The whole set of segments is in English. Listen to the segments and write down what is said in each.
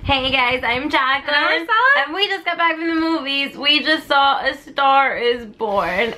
Hey guys, I'm Jacqueline. And I'm Marcella. And we just got back from the movies. We just saw A Star Is Born.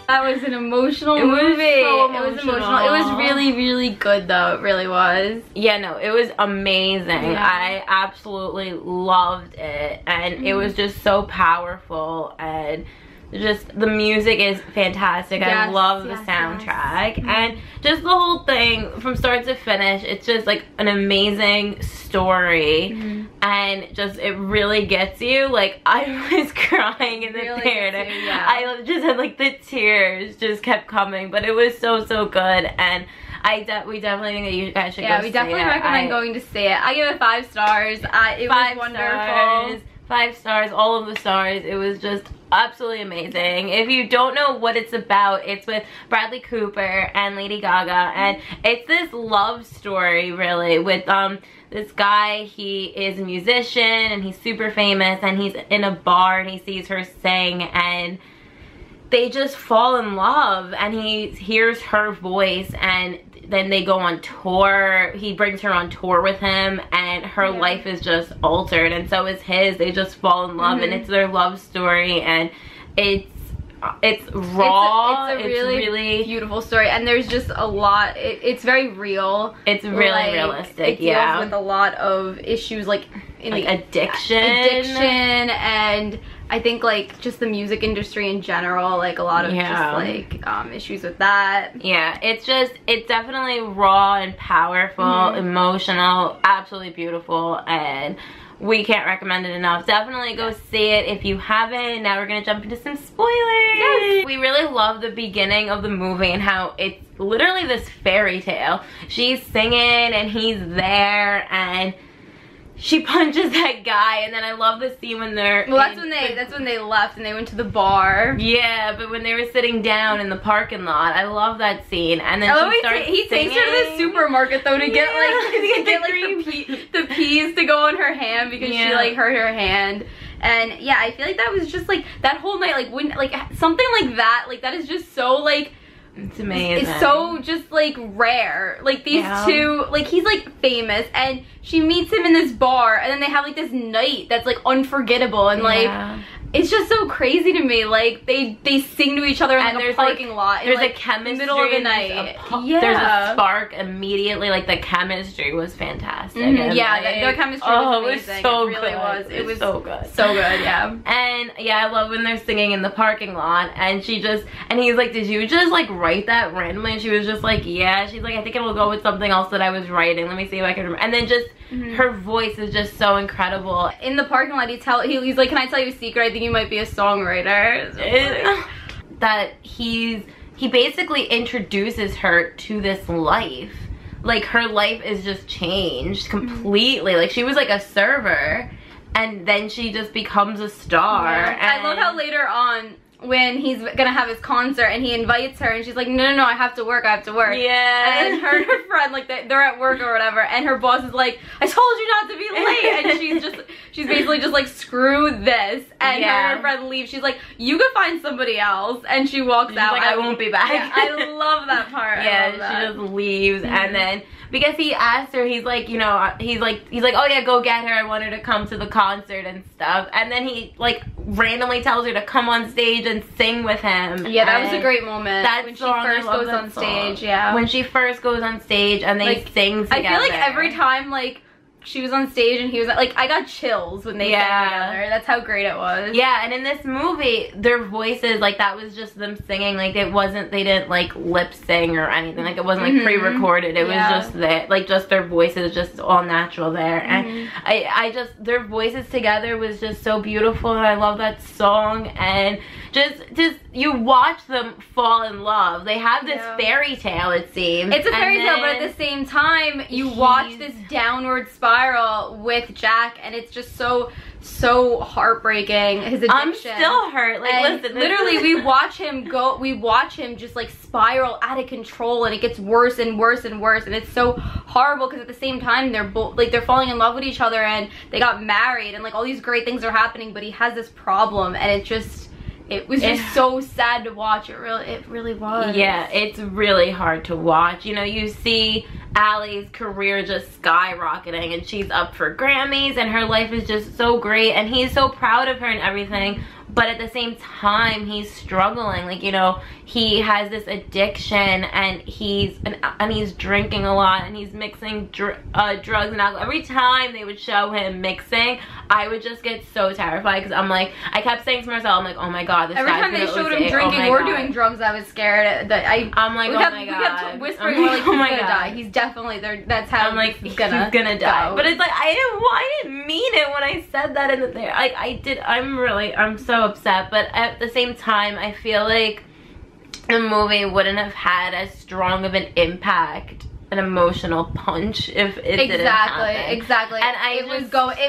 That was an emotional movie. So It was emotional. It was really, really good though. It really was. Yeah, no, it was amazing. Yeah. I absolutely loved it. And it was just so powerful. And just the music is fantastic. I love the soundtrack. And just the whole thing from start to finish, it's just like an amazing story. And just it really gets you. Like, I was crying in the theater. I just had like the tears just kept coming, but it was so good. And we definitely think that you guys should go see it. Yeah, we definitely recommend going to see it. I give it 5 stars. It was wonderful. 5 stars, all of the stars. It was just absolutely amazing. If you don't know what it's about, it's with Bradley Cooper and Lady Gaga, and it's this love story really with this guy. He is a musician and he's super famous, and he's in a bar and he sees her sing, and they just fall in love, and he hears her voice, and then they go on tour. He brings her on tour with him, and her life is just altered, and so is his. They just fall in love, and it's their love story, and it's raw. It's a really beautiful story, and there's just a lot. It's very real. It's really realistic. It deals with a lot of issues like addiction, and I think like just the music industry in general, like a lot of just like issues with that. Yeah, it's definitely raw and powerful, emotional, absolutely beautiful, and we can't recommend it enough. Definitely go see it if you haven't. Now we're gonna jump into some spoilers. Yes. We really love the beginning of the movie and how it's literally this fairy tale. She's singing and he's there, and she punches that guy, and then I love the scene when they're that's when they left and they went to the bar. Yeah, but when they were sitting down in the parking lot, I love that scene. And then he takes her to the supermarket though to get the peas to go on her hand because she like hurt her hand. And yeah, I feel like that was just like that whole night, like when something like that is just so like, it's amazing. It's so just like rare. Like these two, like he's like famous, and she meets him in this bar, and then they have like this night that's like unforgettable, and like it's just so crazy to me. Like they sing to each other in the parking lot. There's like, a chemistry in the middle of the night. There's a spark immediately. Like the chemistry was fantastic. Their chemistry was amazing. It was so it really good. It was so good. So good, yeah. And yeah, I love when they're singing in the parking lot, and he's like, did you just like write that randomly? And she was just like, yeah. She's like, I think it will go with something else that I was writing. Let me see if I can remember. And then just her voice is just so incredible. In the parking lot, he's like, can I tell you a secret? I think you might be a songwriter. That he basically introduces her to this life. Like her life is just changed completely. Like she was like a server, and then she just becomes a star. And I love how later on, when he's gonna have his concert and he invites her, and she's like, no, I have to work. Yeah. And her friend, like they're at work or whatever, and her boss is like, I told you not to be late. And she's basically just like, screw this. And her and her friend leave. She's like, you could find somebody else. And she walks out. Like, I won't be back. Yeah, I love that part. Yeah, she just leaves. And then because he asked her, he's like, you know, he's like, oh yeah, go get her. I want her to come to the concert and stuff. And then he like randomly tells her to come on stage and sing with him. Yeah, that was a great moment. That when she first goes on stage. Yeah, when she first goes on stage and they sing together. I feel like every time like she was on stage and he was like, I got chills when they sang together. That's how great it was. Yeah, and in this movie, their voices, like that was just them singing. Like they didn't like lip sing or anything. Like it wasn't like pre-recorded. It was just that, like just their voices, just all natural there. And I just, their voices together was just so beautiful, and I love that song. And just you watch them fall in love. They have this fairy tale, it seems. It's a fairy tale, but at the same time, you watch this downward spiral with Jack, and it's just so heartbreaking. His addiction. I'm still hurt. Like, and listen, literally, we watch him just like spiral out of control, and it gets worse and worse and worse, and it's so horrible because at the same time they're both like they're falling in love with each other, and they got married, and like all these great things are happening, but he has this problem, and it just it was just so sad to watch. It really was. Yeah, it's really hard to watch. You know, you see Allie's career just skyrocketing, and she's up for Grammys, and her life is just so great, and he's so proud of her and everything. But at the same time, he's struggling. Like, you know, he has this addiction, and he's drinking a lot, and he's mixing drugs and alcohol. Every time they would show him mixing, I would just get so terrified, because I'm like, I kept saying to myself, I'm like, oh my god, this every guy's time they showed him drinking or doing drugs, I was scared. I'm like, we kept whispering, we're like, he's gonna die. He's definitely there. That's how I'm like, he's gonna die. go. But it's like, I didn't mean it when I said that in the there. Like, I'm so upset. But at the same time, I feel like the movie wouldn't have had as strong of an impact, an emotional punch, if it didn't happen. Exactly. And it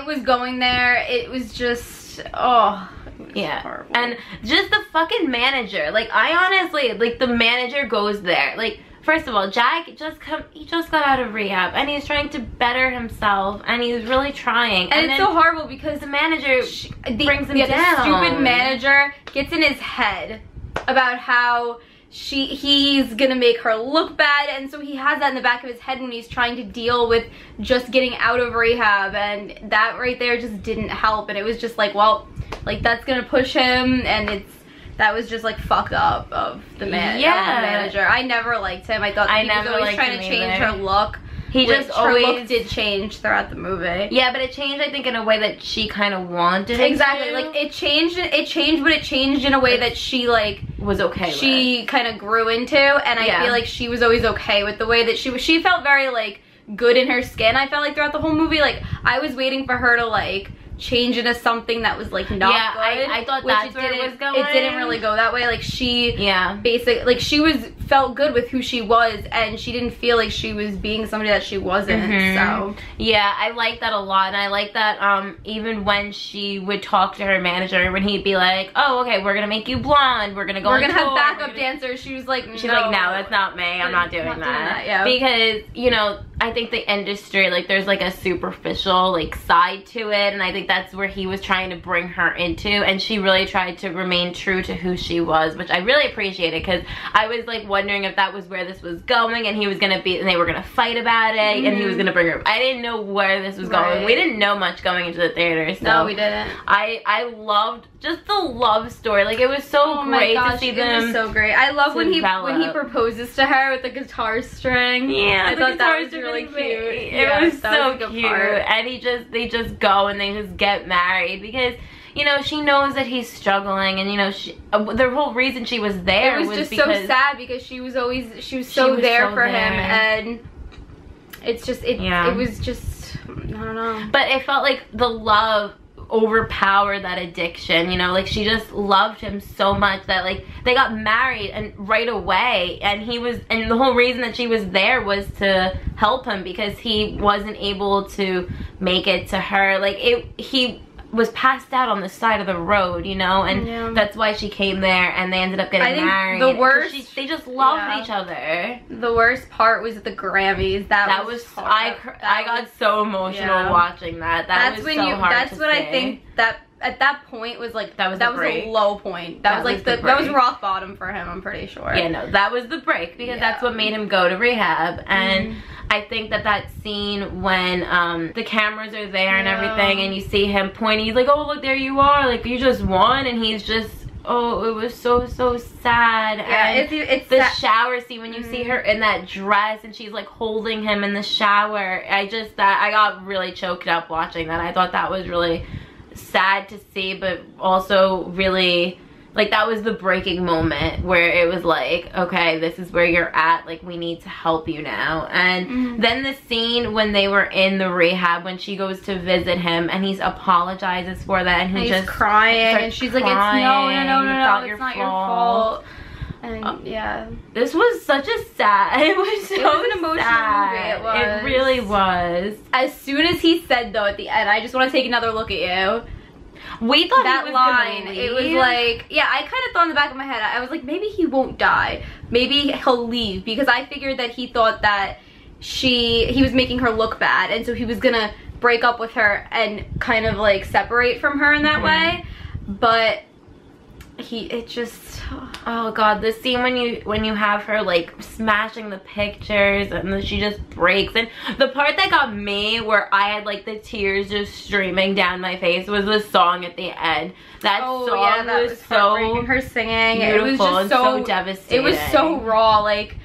was going there. It was just, oh. Yeah, horrible. And just the fucking manager. Like, I honestly, like, the manager goes there. Like, first of all, Jack he just got out of rehab, and he's trying to better himself, and he's really trying. And it's so horrible because the manager brings him down. The stupid manager gets in his head about how he's gonna make her look bad, and so he has that in the back of his head when he's trying to deal with just getting out of rehab, and that right there just didn't help. And it was just like, well, like, that's gonna push him, and that was just like fucked up of the manager. I never liked him. I thought that he was always trying to change her look. Her look did change throughout the movie. Yeah, but it changed, I think, in a way that she kind of wanted it exactly to. Like, it changed, but it changed in a way that she, like, was okay with. She kind of grew into, and I feel like she was always okay with the way that she felt very, like, good in her skin. I felt like throughout the whole movie, like, I was waiting for her to, like, change into something that was, like, not good. I thought that's where it was going. It didn't really go that way. Like, she basically, like, she felt good with who she was, and she didn't feel like she was being somebody that she wasn't. So yeah, I like that a lot. And I like that even when she would talk to her manager, when he'd be like, oh, okay, we're gonna make you blonde, we're gonna have backup dancers. She was like, she's like, no, that's not me, I'm not doing that. Because, you know, I think the industry, like, there's like a superficial, like, side to it, and I think that's where he was trying to bring her into, and she really tried to remain true to who she was, which I really appreciated, because I was like wondering if that was where this was going, and he was gonna be, and they were gonna fight about it, and he was gonna bring her. I didn't know where this was going. We didn't know much going into the theater, so no, we didn't. I loved just the love story. Like, it was so great to see them. It was so great. I love when he proposes to her with the guitar string. Yeah, I thought that was really cute. It was so cute, and they just go and they just get married, because, you know, she knows that he's struggling, and, you know, the whole reason she was there was just so sad, because she was so there for him, and it's just it was just, I don't know. But it felt like the love overpowered that addiction, you know, like, she just loved him so much that, like, they got married and right away, and the whole reason that she was there was to help him, because he wasn't able to make it to her. Like, he was passed out on the side of the road, you know, and that's why she came there, and they ended up getting married. The worst, they just loved each other. The worst part was the Grammys. That was hard. I got so emotional watching that. That's when so hard that's to what say. I think that at that point was like, that was a low point. That was like that was rock bottom for him, I'm pretty sure. Yeah, no, that was the break, because that's what made him go to rehab. And I think that scene when the cameras are there and everything, and you see him pointing, he's like, oh, look, there you are, like, you just won, and he's just, oh, it was so sad. Yeah, and it's the shower scene when you see her in that dress, and she's like holding him in the shower. I got really choked up watching that. I thought that was really sad to see, but also really, like, that was the breaking moment where it was like, okay, this is where you're at, like, we need to help you now. And then the scene when they were in the rehab, when she goes to visit him, and he apologizes for that, and he's just crying, and she's like, it's no, it's not your fault. And this was such a sad, it was an emotional movie. It really was. As soon as he said, though, at the end, I just want to take another look at you, we thought that he was line, gonna leave. It was like, I kind of thought in the back of my head, I was like, maybe he won't die, maybe he'll leave, because I figured that he thought that he was making her look bad, and so he was gonna break up with her and kind of like separate from her in that way. But it just, oh god, the scene when you have her like smashing the pictures and then she just breaks. And the part that got me, where I had like the tears just streaming down my face, was the song at the end. That song was so her singing, beautiful. It was just and so devastating. It was so raw, like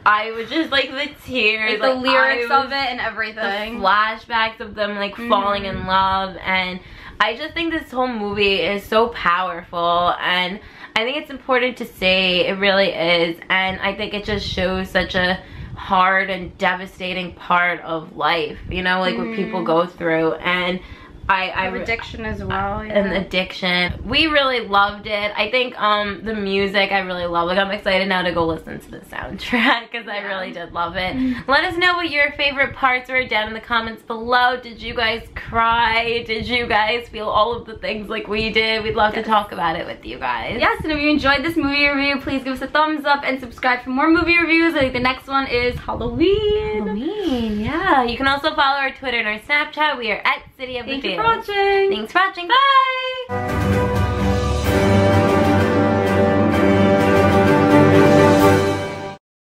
I was just like the tears, like the lyrics of it and everything, the flashbacks of them like falling in love. And I just think this whole movie is so powerful, and I think it's important to say, it really is. And I think it just shows such a hard and devastating part of life, you know, like what people go through. And addiction as well, and addiction. We really loved it. I think the music I really love. Like, I'm excited now to go listen to the soundtrack because I really did love it. Let us know what your favorite parts were down in the comments below. Did you guys cry? Did you guys feel all of the things like we did? We'd love to talk about it with you guys. Yes, and if you enjoyed this movie review, please give us a thumbs up and subscribe for more movie reviews. I think the next one is Halloween. Halloween, yeah. You can also follow our Twitter and our Snapchat. We are at City of the Fields. Thank you for watching. Thanks for watching. Bye.